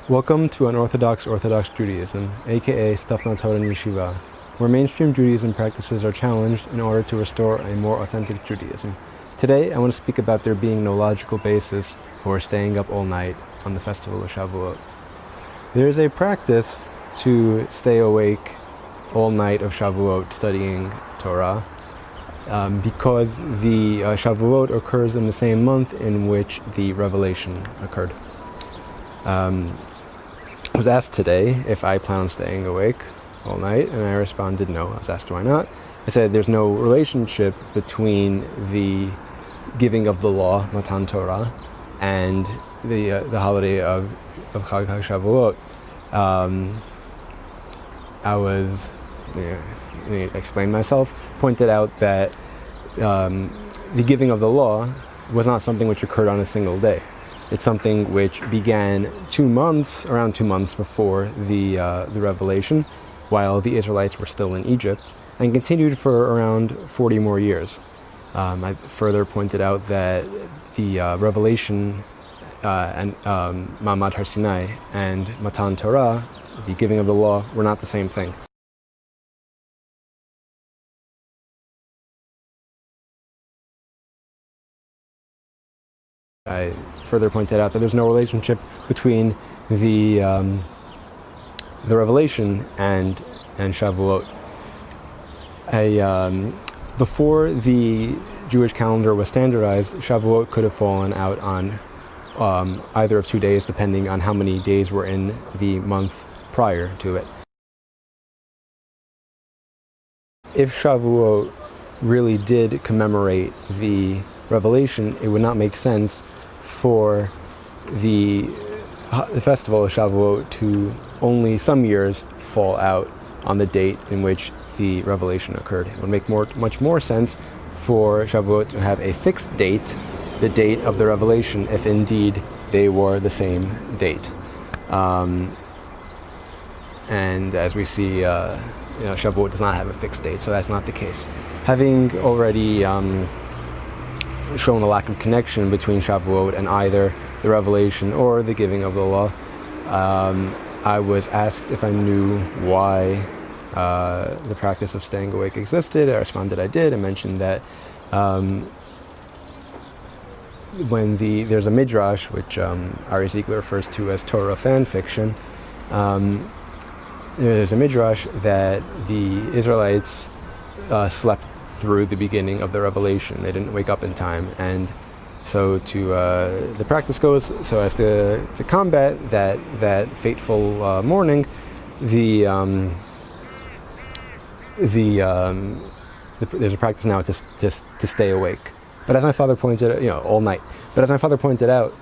Welcome to Unorthodox Orthodox Judaism, aka Stuff Not Taught in Yeshiva, where mainstream Judaism practices are challenged in order to restore a more authentic Judaism. Today, I want to speak about there being no logical basis for staying up all night on the festival of Shavuot. There is a practice to stay awake all night of Shavuot studying Torah because the Shavuot occurs in the same month in which the revelation occurred. I was asked today if I plan on staying awake all night, and I responded no. I was asked why not. I said there's no relationship between the giving of the law, Matan Torah, and the holiday of Chag HaShavuot. I was, let me explain myself, pointed out that the giving of the law was not something which occurred on a single day. It's something which began around 2 months before the revelation, while the Israelites were still in Egypt, and continued for around 40 more years. I further pointed out that the revelation and Ma'amad Har Sinai and Matan Torah, the giving of the law, were not the same thing. I further pointed out that there's no relationship between the revelation and Shavuot. Before the Jewish calendar was standardized, Shavuot could have fallen out on either of 2 days, depending on how many days were in the month prior to it. If Shavuot really did commemorate the revelation, it would not make sense for the festival of Shavuot to only some years fall out on the date in which the revelation occurred. It would make much more sense for Shavuot to have a fixed date, the date of the revelation, if indeed they were the same date. And as we see, Shavuot does not have a fixed date, so that's not the case. Having already shown a lack of connection between Shavuot and either the revelation or the giving of the law, I was asked if I knew why the practice of staying awake existed. I responded I did. I mentioned that when there's a midrash, which Ari Ziegler refers to as Torah fan fiction, there's a midrash that the Israelites slept through the beginning of the revelation. They didn't wake up in time, and so the practice goes so as to combat that fateful morning. There's a practice now to stay awake. But as my father pointed out, all night. But as my father pointed out,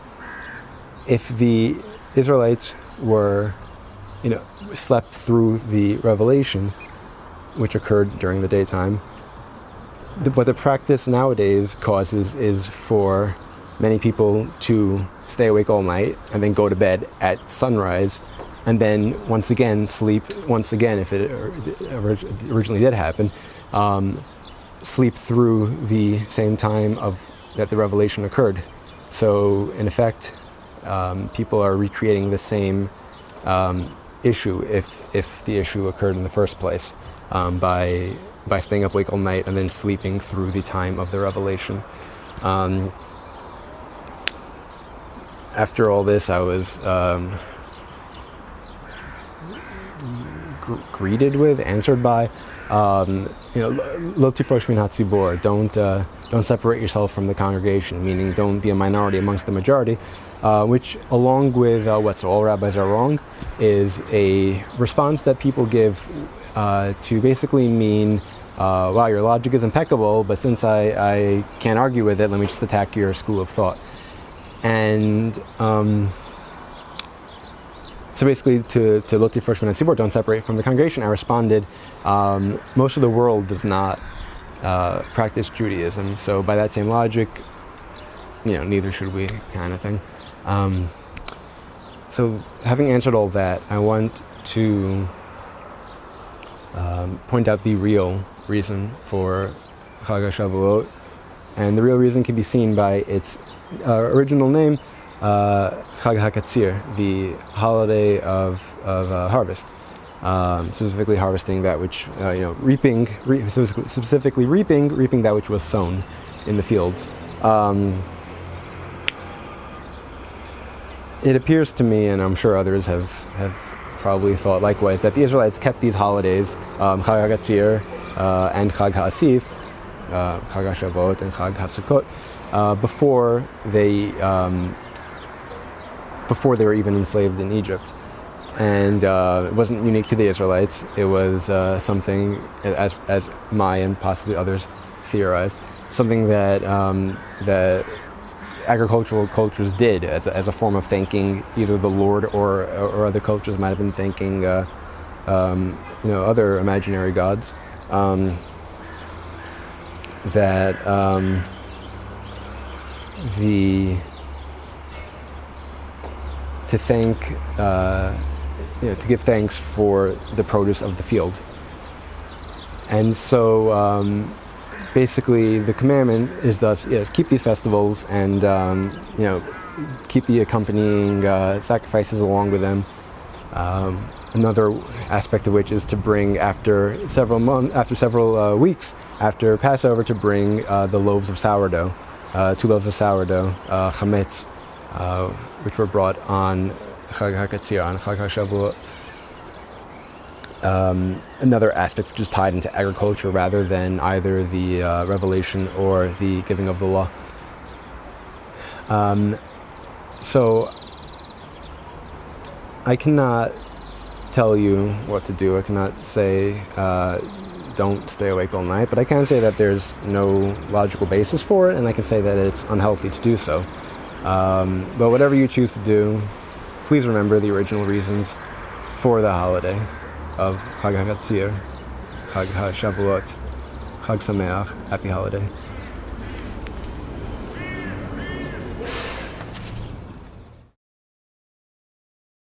if the Israelites were, slept through the revelation, which occurred during the daytime, what the practice nowadays causes is for many people to stay awake all night and then go to bed at sunrise, and then once again sleep once again, if it originally did happen, sleep through the same time that the revelation occurred. So in effect, people are recreating the same issue if the issue occurred in the first place, by staying up awake all night and then sleeping through the time of the revelation. After all this, I was answered by, lo tifrosh min hatzibor, don't separate yourself from the congregation, meaning don't be a minority amongst the majority, which, along with what all rabbis are wrong, is a response that people give to basically mean, wow, your logic is impeccable, but since I can't argue with it, let me just attack your school of thought. And so basically to lo tifrosh min hatzibor, don't separate from the congregation, I responded, most of the world does not practice Judaism, so by that same logic, neither should we, kind of thing. So having answered all that, I want to point out the real reason for Chag HaShavuot, and the real reason can be seen by its original name, Chag HaKatzir, the holiday of harvest, specifically harvesting that which, specifically reaping that which was sown in the fields. It appears to me, and I'm sure others have probably thought likewise, that the Israelites kept these holidays, Chag HaKatzir and Chag HaAsif, Chag HaShavuot and Chag HaSukkot, before they were even enslaved in Egypt. And it wasn't unique to the Israelites. It was something, as Mai and possibly others theorized, something that that agricultural cultures did as a form of thanking either the Lord or other cultures might have been thanking other imaginary gods. To give thanks for the produce of the field. And so basically the commandment is thus, keep these festivals and keep the accompanying sacrifices along with them. Another aspect of which is to bring after several weeks after Passover, to bring the loaves of sourdough, 2 loaves of sourdough, chametz, which were brought on Chag HaKatzir, on Chag HaShavuot. Another aspect which is tied into agriculture rather than either the revelation or the giving of the law. So I cannot tell you what to do. I cannot say don't stay awake all night, but I can say that there's no logical basis for it, and I can say that it's unhealthy to do so. But whatever you choose to do, please remember the original reasons for the holiday of Chag HaKatzir, Chag HaShavuot, Chag Sameach, happy holiday.